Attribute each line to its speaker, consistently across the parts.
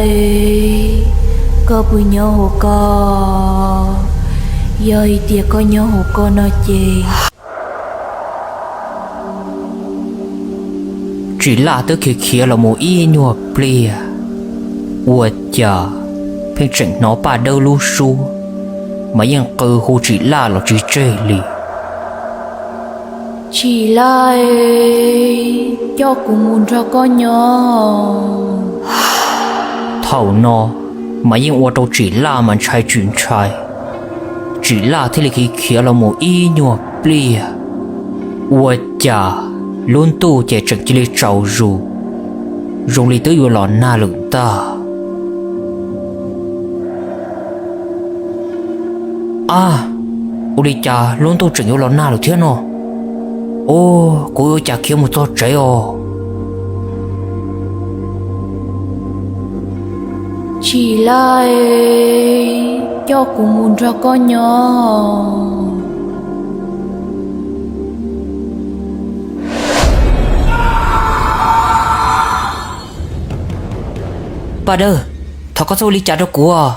Speaker 1: lại có bùi nhớ hồ co rồi tiệc có nhớ hồ co nói chê
Speaker 2: chỉ là tới khi kia là một ý nhua bia ủa chà phiên trận nó bà đâu lưu su màยังcơ hồ chỉ là chỉ chơi lì
Speaker 1: chỉ lại cho cùng muốn cho có nhớ
Speaker 2: thầu nó màยังว่าเราchỉ làมันใช้chuyện trai chỉ là thế là khi kia là một ý nhua bia ủa chà luôn tu chạy trận chỉ lấy trâu rù dùng lý tới vừa lòn na lượng ta uli cha luôn tu trận vừa lòn na lượng thế nó cô cha kia một trò trái
Speaker 1: chỉ lại cho cùng muốn cho có nhớ
Speaker 2: bà đơ thọ có sao ly cha đâu của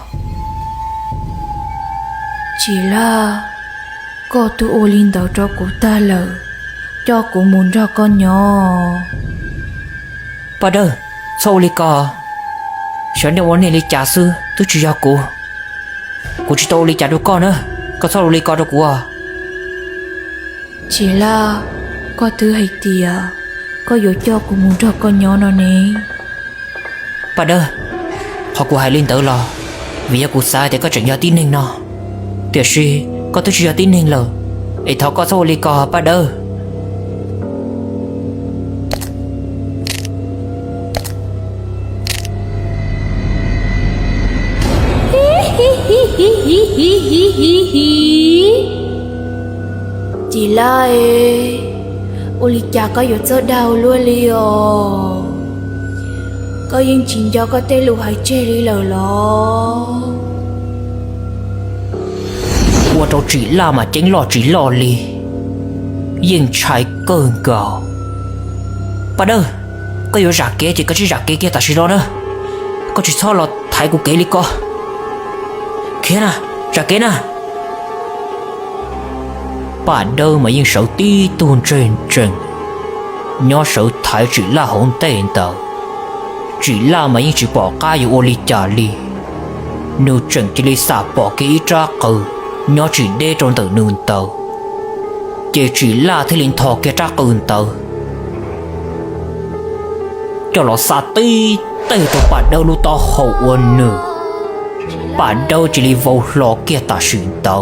Speaker 1: chỉ là có tu ô linh đầu cho cụ ta lờ cho cụ muốn cho con nhỏ
Speaker 2: bà đơ sao ly cả sáng nayวันnày ly cha sư tôi chỉ cho cụ chỉ tao ly cha đâu con nữa có sao ly cả đâu của
Speaker 1: chỉ là có thứ hay tiệt có dỗ cho cụ muốn cho con nhỏ nó nè
Speaker 2: bà đơ họ của hai linh tử lo vì cụ sai thì có chuyện do tin nên nó tiệt suy có tôi chỉ do tin nên lờ ấy thọ có sao ly cả bà đơ
Speaker 1: chỉ là uli cha có dỗ cho đau luôn liò có yên chính cho có tên lù hay chê đi lờ lo
Speaker 2: của tôi chỉ là mà chính lo chỉ lo li yên trái cơn gạo bà đơ có yếu giả kế chỉ có chỉ giả kế kia ta chỉ lo nữa có chỉ sao lo thái của kế li co kia nè giả kế nè bà đơ mà yên sợ tí tuôn trên trần nhỏ sợ thái chỉ là hỗn tên tờ chỉ là mà yên chỉ bỏ ca yêu ô li trả li nếu trần chỉ li xả bỏ cái ý ra cờ nhỏ chỉ đê trong tờ nương tờ chỉ là thế linh thọ kia ra cơn tờ cho nó xả tí tê tờ bà đơ lu to hậu ôn nữ bà đơ chỉ li vô lò kia ta xuyên tờ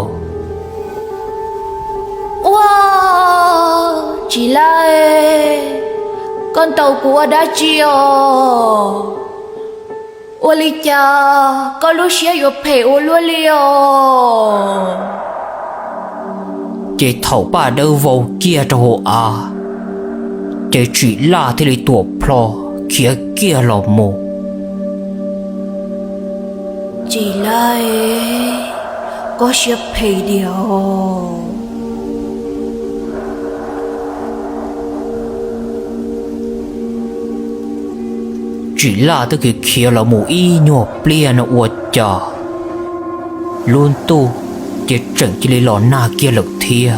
Speaker 1: wow chỉ là con tàu của đã chiều ô li cha có lúc xia yo phe ô luôn liò
Speaker 2: chế thầu bà đơ vô kia cho hồ chế chỉ là thế li tổ plo kia kia lò mồ
Speaker 1: chỉ là có xia phe điều
Speaker 2: chỉ là tới cái kia là một ý nhỏ bia nó uất chả luôn tu chỉ trận chỉ lấy lò na kia lực thia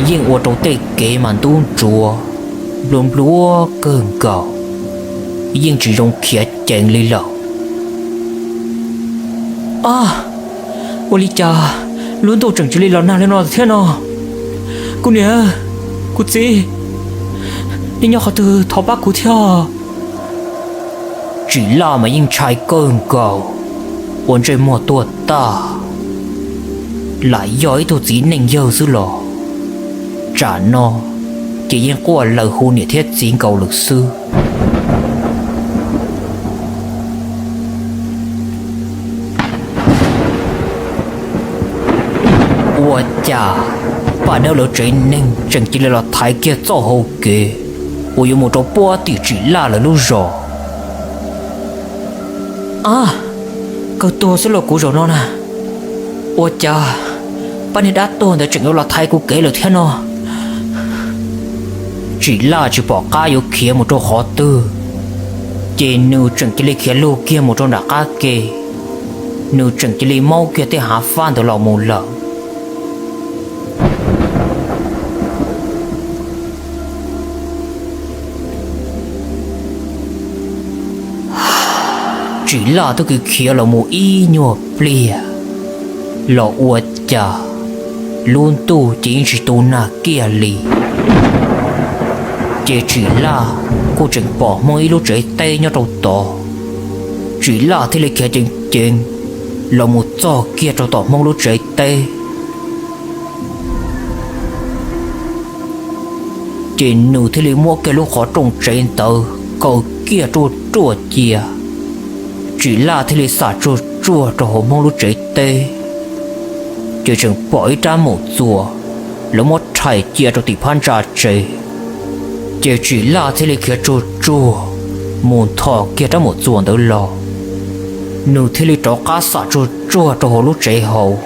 Speaker 2: nhưng uất đầu tê kế màn tuôn chùa luôn lúa cơn gạo nhưng chỉ dùng kia chèn lấy lò uất cha luôn tu trận chỉ lấy lò na lên nó thế nào cô nè cô gì nhưng nhỏ họ từ thọ bác cô theo chỉ là mà yên trái cơn gạo ổn trời mùa tuột ta lại giỏi tôi chỉ nên dơ dữ lò trả nó chỉ yên qua lời hôn địa thiết diễn cầu lực sư ủa chà bà đâu lỡ trời nên chẳng chỉ là thái kia cho hậu kê ủa yêu một trò bó thì chỉ là lúc rồi câu tôi sẽ là của rồi nó nè ôi cha bạn ấy đã tôi đã chừng là thay của kế là thế nào chỉ là chỉ bỏ ca yêu kia một chỗ khó tư chị nữ chẳng chỉ lấy kia lô kia một trong đã cá kê nữ chẳng chỉ lấy mau kia tới hạ phan từ lò một lợn chỉ là tôi cứ kia là một ý nhọ blia lò uất cha luôn tu chỉ tu na kia lì chỉ là cô chừng bỏ mỗi lúc trái tay nhau đầu to chỉ là thế này kia chừng là một trò kia trong tỏ mong lúc trái tay trên nửa thế này mua cái lúc khó trồng trái tờ cầu kia chua chia chỉ là thế này xả chua trong mong lúc trái tay chỉ chừng bỏ ra một chùa là một trái chia trong tỷ phan trà trái chỉ là thế này kia chua muốn thọ kia ra một chuồn tới lò nụ thế này cho cá sả chua cho hồ lúc trái hậu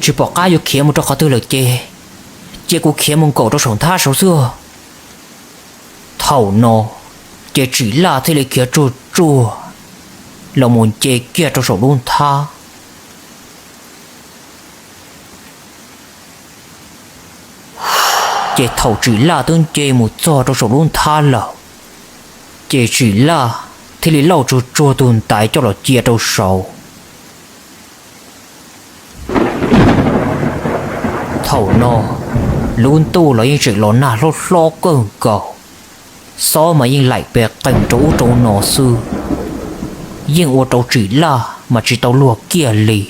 Speaker 2: chỉ bỏ cá vô kia một cho khó tư lực chê cô kia một cổ cho sống tha số xưa thầu nó chỉ là thế này kia chua là muốn chê kia cho sống luôn tha chị thầu chỉ là tương chê một trò trong sổ luôn tha lợ chị chỉ là thì lý lâu chua tồn tại cho nó chia trong sổ thầu nó luôn tu là những chuyện nó lo cơn cầu so mà những lại bè cảnh chỗ trong nó sư nhưng ô trâu chỉ là mà chỉ tàu lùa kia lì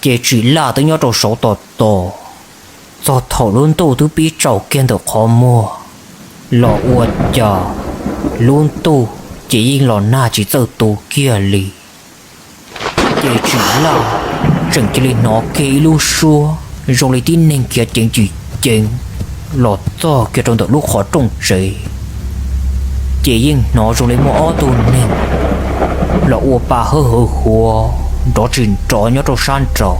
Speaker 2: chị chỉ là tới nhau trong sổ to do thầu luôn tu thứ bí trầu kiên được khó mua lò uất chờ luôn tu chỉ in lò na chỉ giờ tu kia lì chỉ là chẳng chỉ lên nó kỹ lu xua rồi lấy tin nên kia chính lò to kia trong lúc khó trông trời chỉ in nó rồi lấy mua tu nên lò uất bà hơ hùa đó chuyện trò nhớ trong san trò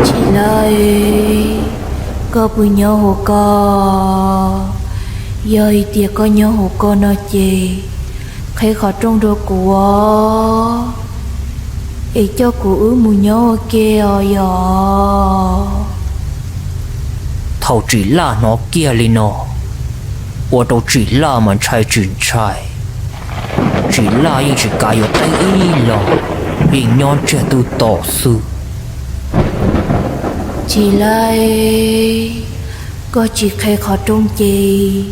Speaker 1: chị ơi có bùi nhớ hồ co giờ tiệc có nhớ hồ co nó chê khi khó trong đồ của ý cho cụ ứ mùi nhớ kia giờ
Speaker 2: thầu chỉ là nó kia lên nó我都只là mà trai chuyển trai chỉ là những chỉ cả有tay ý lo hình nhon trẻ tu tỏ sư
Speaker 1: chị lại có chị khai khó trong chị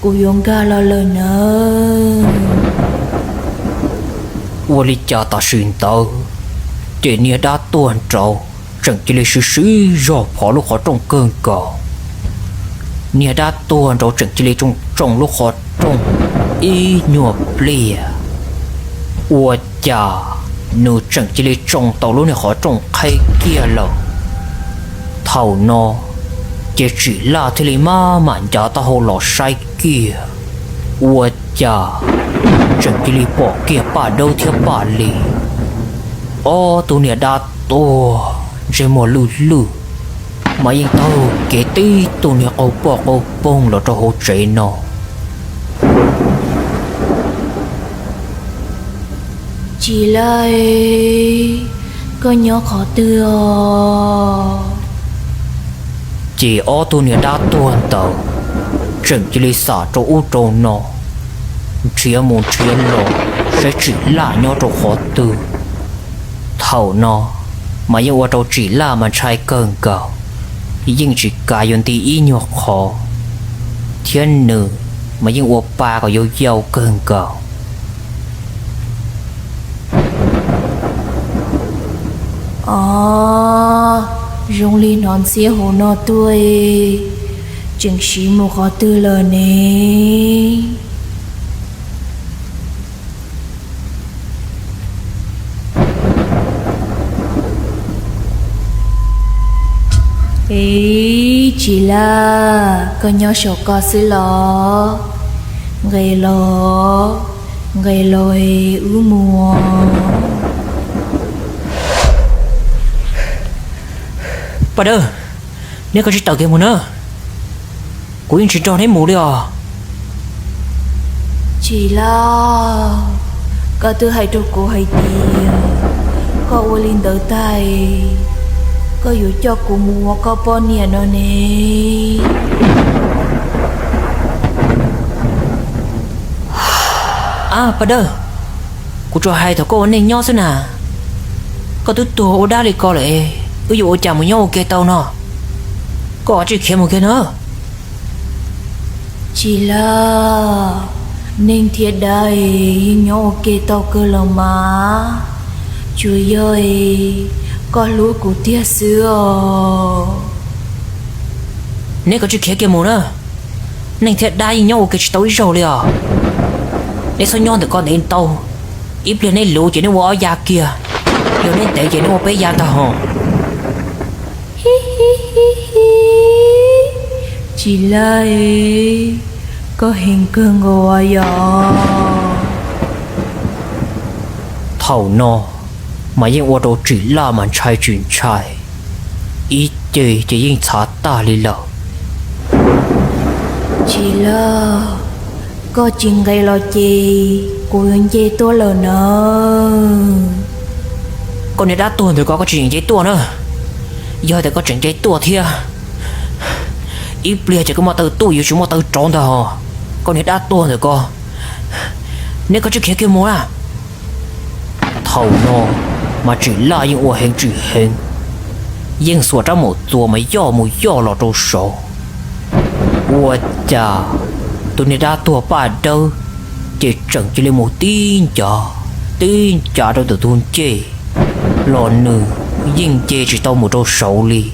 Speaker 1: cô dùng ga lo lời nữa
Speaker 2: 我哩家大寻到这年大端着整起来是绕跑路好中更高 nia đã tuôn rồi整起来种lúc họ种一nhỏ bia 我家 nu 整起来种到lúc này họ种开kia了 thầu nó chỉ là thế mà mạn giá ta hồ lọ sai kia 我家 整起来bỏ kia bà đâu theo bà lì tụi nia đã tuôn rồi một lù mà yên tao kể tí tụi này ô bông là cho hỗ trợ nó
Speaker 1: chị lại có nhớ khó tư
Speaker 2: chỉ ô tụi này đã tuôn tàu chẳng chỉ lấy xả cho ô trâu nó chia một chia lộ sẽ chỉ là nhau cho khó tư thầu nó mà yên ô trâu chỉ là mà trai cơn cầu nhưng chỉ cả yon tí ý nhọc khó thiên nữ mà nhưng ô ba có dâu cơn cầu
Speaker 1: rung ly non xía hồ nó tuổi chừng xí một khó tư lờ nè ý chỉ là có nhỏ sổ co xứ lò gây lò ngày lôi ứ mùa
Speaker 2: bà đơ nếu có chỉ tàu kia một nữa cô yên chỉ cho thấy mù đi à
Speaker 1: chỉ là có thứ hai trâu cổ hay tiền có ô linh đỡ tay có dù cho cô mua có bao nhiêu nó nè
Speaker 2: à bà đơ cô cho hai thằng cô nên nhau thế nào có thứ tổ đá đi coi lại ví dụ chả một nhau ok tàu nó có chỉ kiếm một cái nữa
Speaker 1: chỉ là nên thiệt đây nhau ok tàu cơ lòng mà chúi ơi có lúa của tia xưa
Speaker 2: nếu có chỉ kiếm kia một nữa nên thiệt đai nhau ok chỉ tàu ít rồi à để sao nhau thì con đến tàu ít lên nên lúa chỉ nó bỏ ra kia giờ nên tệ chỉ nó bé ra tao hả
Speaker 1: chỉ là có hình cơn ngồi à
Speaker 2: thầu nó mà yên ô tô chỉ là mà trai chuyện trai ít chơi chỉ yên xả ta đi lợ
Speaker 1: chỉ là có chuyện gây lo chi của những gì tôi lờ nữa
Speaker 2: con này đã tuần thì có chuyện giấy tuần nữa giờ thì có chuyện giấy tuần thia ít bia chỉ có mà từ tôi chúng mà từ trốn thôi con này đã tuần rồi co nếu có chuyện kia mua à thầu nó mà chỉ là những ô hình chỉ hình yên sửa ra một chùa mà do lọ đồ sổ ủa chà tôi này đã tua ba đâu chỉ chẳng chỉ lên một tin trả đâu từ thôn chê lọ nữ yên chê chỉ tao một đồ sổ li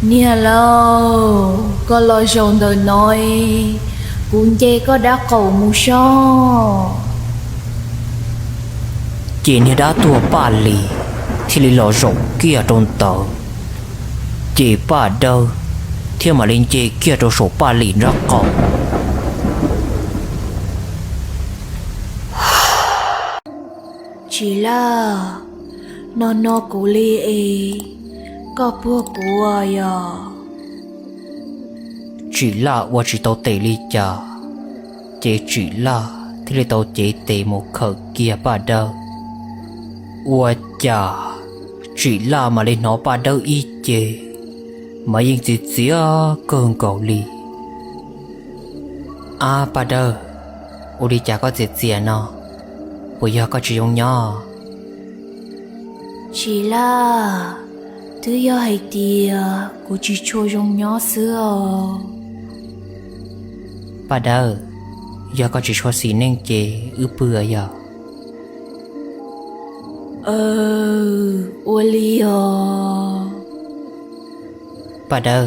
Speaker 1: nè lo có lo rồng đời nói cũng chê có đã cầu mu so
Speaker 2: chỉ này đã tua ba lì thì lì lọ rộng kia trong tàu chỉ ba đâu thì mà lên chê kia trong số ba lì ra cọc
Speaker 1: chỉ là nó của ly có bữa của à
Speaker 2: chỉ làว่าchỉ tao tệ li cha chỉ là thì lì tao chế tệ một khởi kia ba đâuว่าchỉ là mà lên nó ba đâu ý chê mà yên chỉ xía cơn cầu li à ba đâu ô đi cha có gì gì nó bây giờ có chỉ用nhau
Speaker 1: chỉ là thứ yêu hay tia của chỉ cho dùng nhỏ xưa
Speaker 2: ba đâu giờ có chỉ cho xí nên chê ư bừa giờ
Speaker 1: ô li
Speaker 2: ba đâu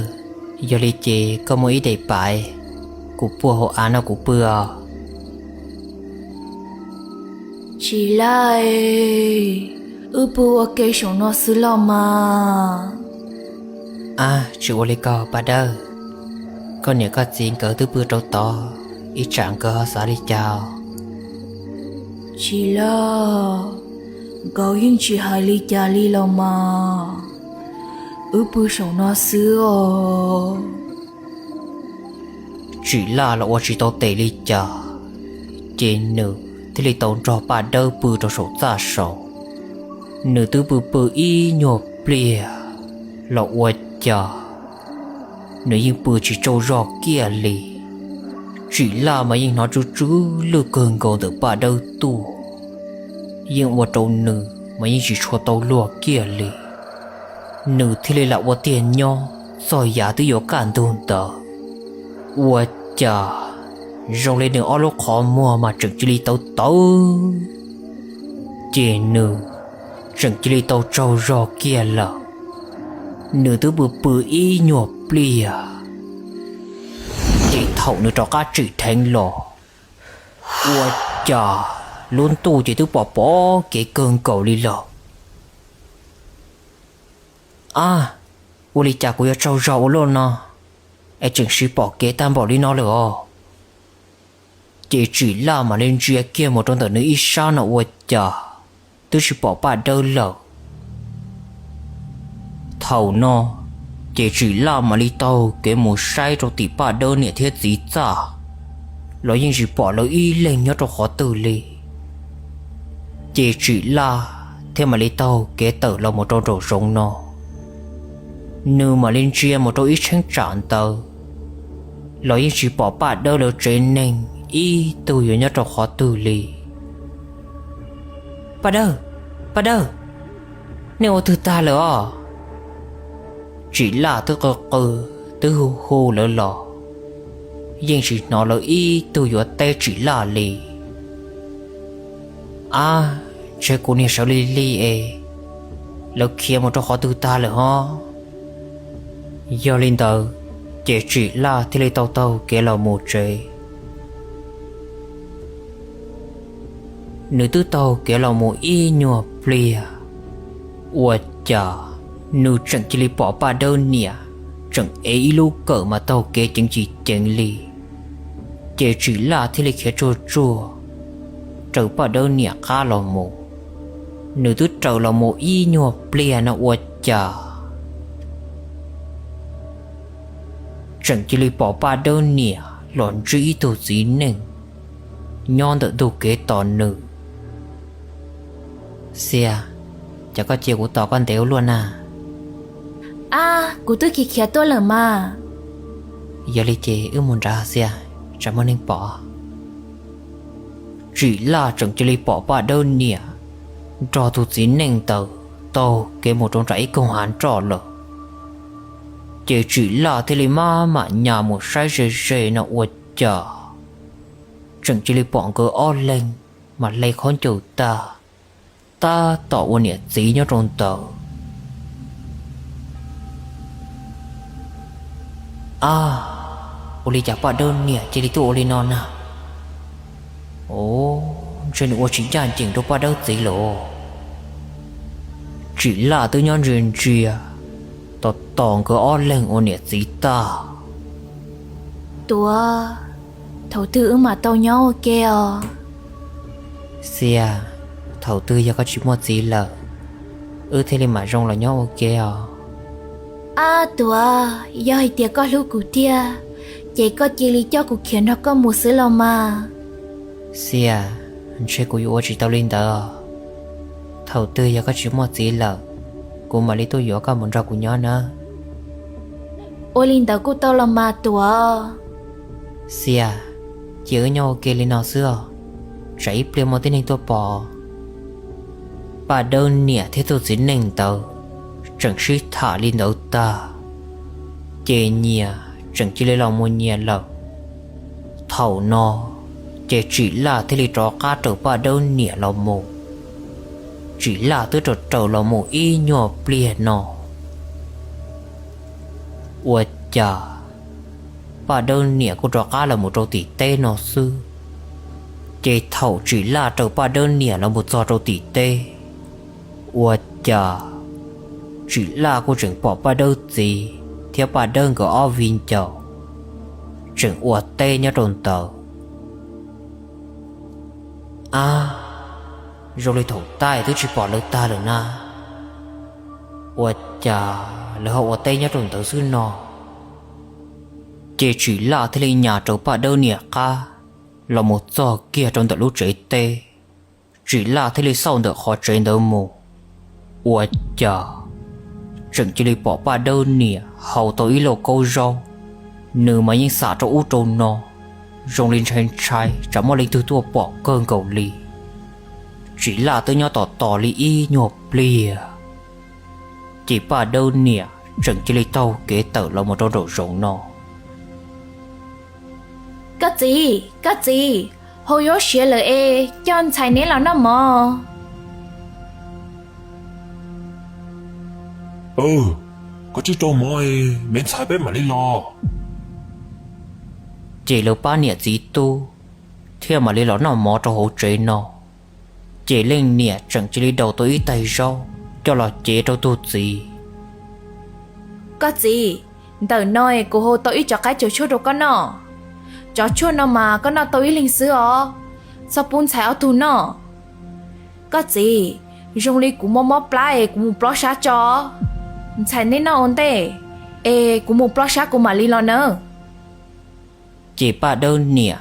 Speaker 2: giờ li chê có một ý để bài của bùa hộ án nó của bừa
Speaker 1: chỉ là bùa kê sống nó xứ lo mà
Speaker 2: à chú ô li có ba đâu con nhớ có chuyện cỡ từ bữa trâu to ít chẳng cỡ xả đi chào
Speaker 1: chỉ là cậu yên chỉ hai ly trà ly lo mà bùa sống nó xứ
Speaker 2: chỉ là ô chỉ tao tệ li chà trên nữ thì li tao cho ba đâu bữa trâu sổ ra sổ nữ từ bữa y nhộp bìa là ô chà nữ yên bữa chỉ trâu rò kia lì chỉ là mà yên nó chú lừa cơn cầu được ba đâu tu yên ô trâu nữ mà yên chỉ cho tao lùa kia lì nữ thì li là ô tiền nhau rồi giá từ yếu cản đồn tờ ô chà rong lên đường ô lô khó mua mà trực chỉ li tao chị nữ chẳng chỉ li tao trâu rò kia là nữ từ bữa y nhộp bìa chị thậu nữ cho cá chỉ thành lò ua chà luôn tu chỉ từ bỏ cái cơn cầu đi lò à ua li chả của trâu rò luôn nè ai chẳng sĩ bỏ kế tam bỏ đi nó rồi chị chỉ là mà lên chia kia một trong tờ nữ ít sao nó ua chả tôi chỉ bỏ bà đâu lờ thầu nó chị chỉ là mà đi tàu cái một sai trong tỷ bà đâu nè thiết gì cha nói những gì bỏ lỡ y lên nhớ trong khó từ lì chị chỉ là thế mà đi tàu cái tờ là một trong đồ rồng nó nếu mà lên chia một trong ít tránh tràn tờ nói những gì bỏ bà đâu là trên nền y từ yếu nhớ trong khó từ lì bà đâu nếu từ ta lỡ chỉ là tôi cơ tôi hù lỡ lọ nhưng chỉ nó là y tôi yếu tay chỉ là lì à chơi cô này sao lì lỡ kia một trong khó từ ta lỡ ho do linh tờ chỉ là thì lấy tàu kia là một trời nữ tư tàu kia là một y nhua plia ua chà nữ chẳng chỉ lấy bỏ ba đơn nè chẳng ấy lu cỡ mà tàu kia chẳng chỉ chẳng lì chỉ là thì lấy kia chua trở ba đơn nè khá là một nữ tư trở là một y nhua plia nó ua chà chẳng chỉ lấy bỏ ba đơn nè lọn trí tổ gì nè nhon tự đồ kế tỏ nữ xìa chả có chiều của tỏ con téo luôn à
Speaker 1: của tôi kia tôi lờ mà
Speaker 2: giờ đi chế muốn ra xìa chả muốn nên bỏ chỉ là chẳng chỉ lấy bỏ bà đơn nè trò tụt dính nền tờ tàu kế một trong trái công hán trò lờ chỉ là thế lấy mà nhà một sai rề nó uất chả chẳng chỉ lấy bọn cơ o lên mà lấy khốn chủ ta tỏ ôn nhẹ gì nhớ trong tờ ô li chả bà đơn nhẹ chỉ đi tu ô li non à trên ô chính chàng chỉnh đâu bà đâu gì lộ chỉ là tôi nhon riêng chia tỏ tỏng cơ o lên ôn nhẹ gì ta
Speaker 1: tùa thầu tư mà tao nhau kìa
Speaker 2: xìa thầu tư giờ có chỉ một gì lờ thế nên mà rong là nhau ok
Speaker 1: tùa giờ thì tiệt có lúc cụ tia chỉ có chỉ lý cho cụ khiến nó có một sự lòng mà
Speaker 2: xìa anh chơi cụ yếu chỉ tao lên đó thầu tư giờ có chỉ một gì lờ cụ mà lý tôi yếu có muốn ra cụ nhỏ nữa
Speaker 1: ôi linh tao cụ tao lòng mà tùa
Speaker 2: xìa chỉ ở nhau ok lên nào xưa chạy plea một tên này tôi bỏ bà đơn nè thế tôi dính nền tờ chẳng sĩ thả lên đầu ta chê nhìa chẳng chỉ lấy lòng một nhìa lợp thầu nó chê chỉ là thế lý trò cá trở bà đơn nè lòng một chỉ là tôi trở lòng một y nhỏ plea nó ua chà bà đơn nè của trò cá là một trò tỷ tê nó sư chê thầu chỉ là trở bà đơn nè là một trò tỷ tê ua chà chỉ là cô chẳng bỏ bà đâu gì theo bà đơn của o vinh chầu chẳng ua tê nhá trồn tờ rồi lấy thổ tay tôi chỉ bỏ lỡ ta được na ua chà lỡ hậu ua tê nhá trồn tờ sư nọ chỉ là thế lên nhà trâu bà đơn nè ca là một giò kia trong tờ lúc trái tê chỉ là thế lên sau đỡ khó trái đỡ mù ua chà chẳng chỉ lấy bỏ bà đơn nè hầu tới lô câu rau nửa mà những xả cho u trôn nó rong lên trên trái chẳng mà lấy từ tua bỏ cơn cầu lì chỉ là tôi nhỏ tỏ lì y nhộp lìa chỉ bà đơn nè chẳng chỉ lấy tàu kế tờ là một trong đồ rộng nó
Speaker 1: cái gì hồi yếu xế lời cho anh xài nế là nó mò
Speaker 3: có chứ trâu mồi mình sai bé mà đi lo
Speaker 2: chỉ lâu ba nè gì tu theo mà lấy nó nào mò cho hỗ trợ nó chỉ lên nè chẳng chỉ lấy đầu tôi ý tay rau cho là chế đâu tu gì
Speaker 1: có gì Tờ nói cô hồ tôi cho cái chỗ chua đồ con nọ. Cho chua nó mà con nọ tôi linh sư ó. Sao bún chạy ở tù nọ. Có gì, dùng lý của mò plai của một plot xá cho. Chạy nên nó ổn tê. Ê, của một plot xá của mà lý lo nơ.
Speaker 2: Chỉ ba đơn nè,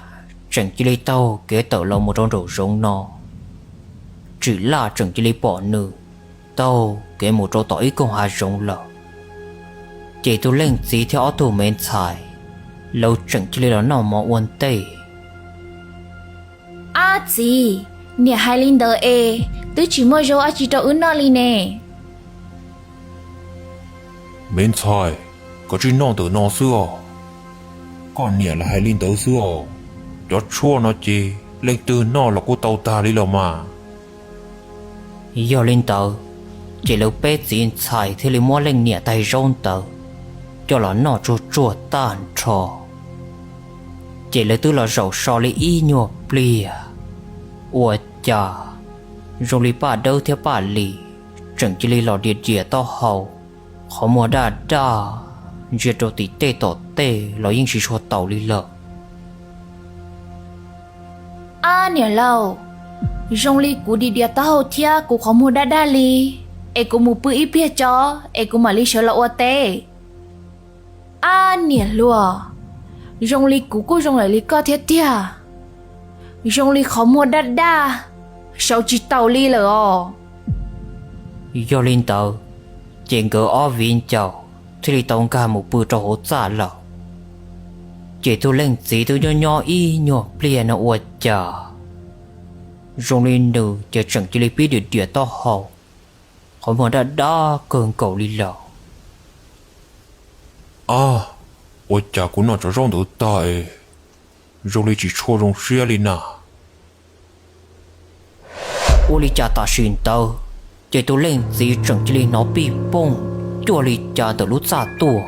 Speaker 2: chẳng chỉ lấy tàu kế tàu lòng một trong rổ rống nó. Chỉ là chẳng chỉ lấy bỏ nữ, tàu kế một trong tỏi công hà rống lợ. Chỉ tôi lên gì theo áo tù mến xài, lâu chẳng chỉ lấy đó nào mà ổn tê.
Speaker 1: À gì, nè hai linh đỡ ê, tôi chỉ mua dấu chỉ cho ứng nó li nè.
Speaker 3: Mến xài, có chỉ non từ non xưa. Còn nhẹ là hai linh tớ xưa. Cho chua nó chi, lên từ nó là cô tàu ta đi lo mà.
Speaker 2: Do lên tàu, chỉ lâu bế diễn xài thì lấy mua lên nhẹ tay rôn tàu. Cho là nó chua chua tàn trò. Chỉ lấy tư là rau so lấy y nhộp lìa. Ủa chà, rồi lấy bà đâu theo bà lì. Chẳng chỉ lấy lò điệt dìa to hầu. Khó mua đà đà. Dìa đồ tí tê tỏ tê, lò yên chỉ chua tàu lì lợ.
Speaker 1: À nè lâu, dùng lý của đi địa tao thia của khó mua đa li. Ê của mua bự ít bia cho, ê của mà lý sợ là ua tê. À nè lùa, dùng lý của cô dùng lại lý có thiết thia. Dùng lý khó mua đa, sao chỉ tàu lý lỡ.
Speaker 2: Do lên tàu, chèn gỡ ó viên chào, thì lý tông ca một bự trò hốt giả lợ. Chỉ tôi lên gì tôi nhỏ y nhỏ bia nó ua chà. Rồi lên nữ chỉ chẳng chỉ lấy biết được địa to hậu. Họ mà đã cơn cầu đi lọ.
Speaker 3: À, ôi chà cũng nó cho rong được tại. Rồi lấy chỉ chua rong xia đi nà.
Speaker 2: Ôi lý cha ta xin tao. Chỉ tôi lên gì chẳng chỉ lấy nó bị bông. Chua lý cha từ lúc xa tùa.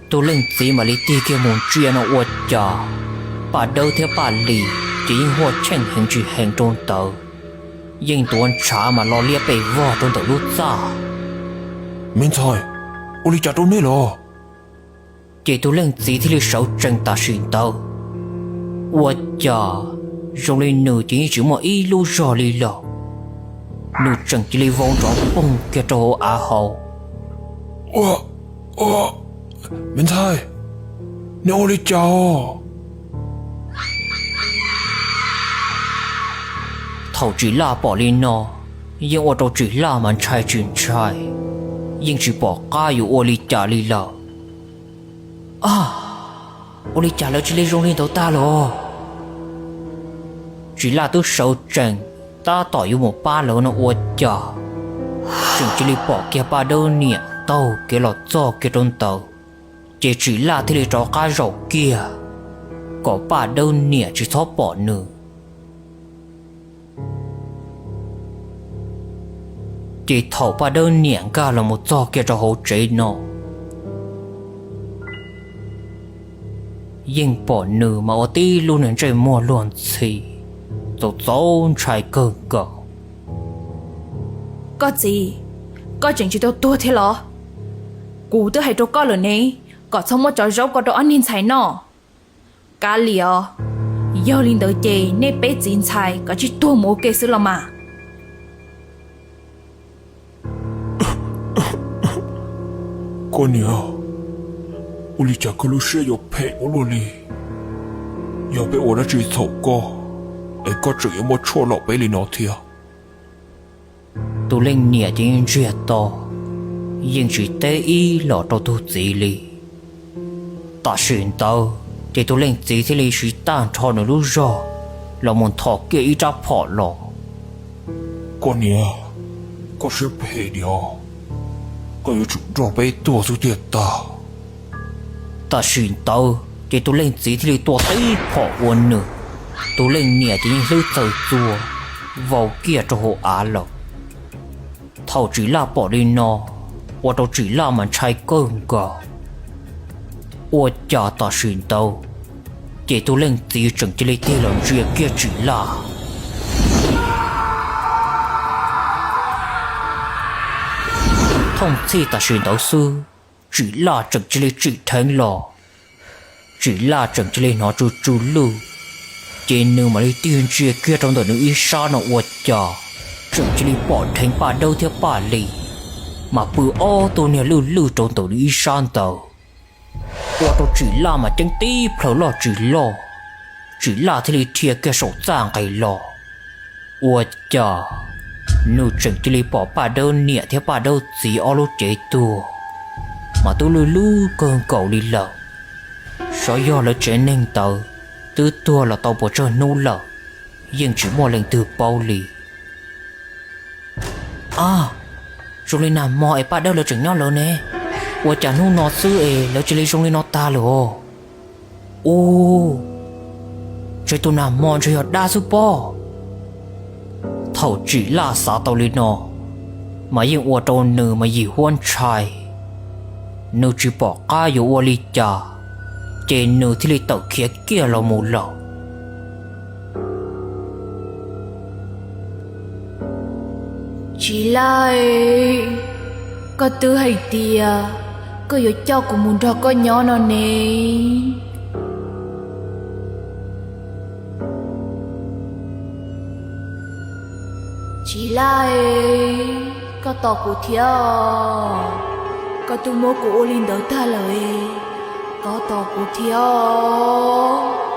Speaker 2: Tôi lên gì mà lý tì kia muốn chia nó ua chà. Bà đâu theo bà lì. Chỉ hoa chẳng hình chỉ hành trong tàu. Nhưng tuần trả mà lo lia bề vò trong tàu lúc xa.
Speaker 3: Mến xài, ôi lý chà trông nế lò.
Speaker 2: Chỉ tôi lên gì thì lý sáu chân ta xin tao. Ua chà. Rồi lên nữ chỉ chỉ mà y lưu rõ lý lọ. Nữ chẳng chỉ lý vong rõ bông kia cho hồ á hậu.
Speaker 3: Mến xài, nè ôi lý chà.
Speaker 2: Thầu chỉ là bỏ lên nó. Nhưng ở đâu chỉ là mà trai chuyện trai. Nhưng chỉ bỏ caอยู่ô lý chả lý lọ. À, ô lý chả lỡ chỉ lý rong lên tàu ta lọ. Chỉ là tôi sâu trần. Ta tỏ yêu một ba lỡ nó ô chả. Chẳng chỉ lý bỏ kia ba đâu nè. Tàu kia lọt cho kia trong tàu. Chỉ là thế lý cho ca rau kia. Có ba đâu nè chỉ thó bỏ nữa. Chỉ thầu ba đơn nhãn ca là một do kia cho hỗ trợ nó. Nhưng bỏ nữ mà ở tí luôn nên trời mua luôn xì. Tôi dấu trái cơ cơ.
Speaker 1: Có gì, có chuyện chỉ tôi tua thế lọ. Cú tôi hay cho có lời này. Có xong một trò rau có đồ ăn nhìn xài nọ. Cá lìa. Do linh đợi chê nên bé chín xài. Có chỉ tua mô kê sư lọ mà.
Speaker 3: Con nhớ, ôi lý chà có lúc xưa yo phê ổ luôn đi. Yo bé ổ đã chỉ thầu co. Ê có chữ yo mô chua lọ bé lì nó thìa.
Speaker 2: Tôi lên nhẹ tiếng riêng to. Nhưng chỉ tế ý lọ cho tôi gì lì. Ta xin tao. Thì tôi lên gì thì lì chỉ tàn cho nó lúc rõ. Là muốn thọ kia ý ra phỏ lọ.
Speaker 3: Con nhớ, có sẽ phê đi à. Có yêu chúng rõ bé tùa xuống tiệt ta.
Speaker 2: Ta xin tao. Thì tôi lên gì thì lì tùa tới phỏ uốn nữa. Tôi lên nhẹ tiếng lưu tờ chùa. Vào kia cho hộ á lọ. Thảo chỉ là bỏ đi nó. Và đâu chỉ là mà trai cơn cả. Ủa chả ta xin tao. Chỉ tôi lên gì chẳng chỉ lấy tên làm riêng kia chỉ là. Thông thì ta xin tao sư. chỉ là chẳng chỉ lấy chỉ thành lò chỉ là chẳng chỉ lấy nó chú lưu trên nương mà lấy tiền chia kia trong tờ nữ y sa nó uất trò chẳng chỉ lấy bỏ thành bà đâu theo bà lì mà bữa ô tôi nè lưu trong tờ nữ y san tàu qua tôi chỉ là mà chẳng tí phở lò chỉ là thì lấy thiệt cái sổ giang cái lò uất trò nụ chẳng chỉ lấy bỏ bà đâu nè theo bà đâu gì ô lô chế tua mà tôi lưu cơn cậu đi lợ số do là trẻ nên tờ từ tua là tàu bỏ cho nô lợ nhưng chỉ mua lần từ bao lì rồi lên nằm mọi bà đâu là chẳng nhau lợ nè của chả nô nó sư là chỉ lấy xong lên nó ta lửa chơi tôi nằm mọi chơi đa sư bò thầu chỉ là xã tàu lên nó mà nhưng ua trâu nữ mà gì huân trai nữ chỉ bỏ ca yếu ua li chà trên nữ thì lấy tàu kia kia là một lầu
Speaker 1: chỉ là có tư hay tia có yếu cho của muốn cho có nhỏ nó nè chỉ là có tàu của thiếu có tu mô của Olin đỡ ta lời có tàu của thiếu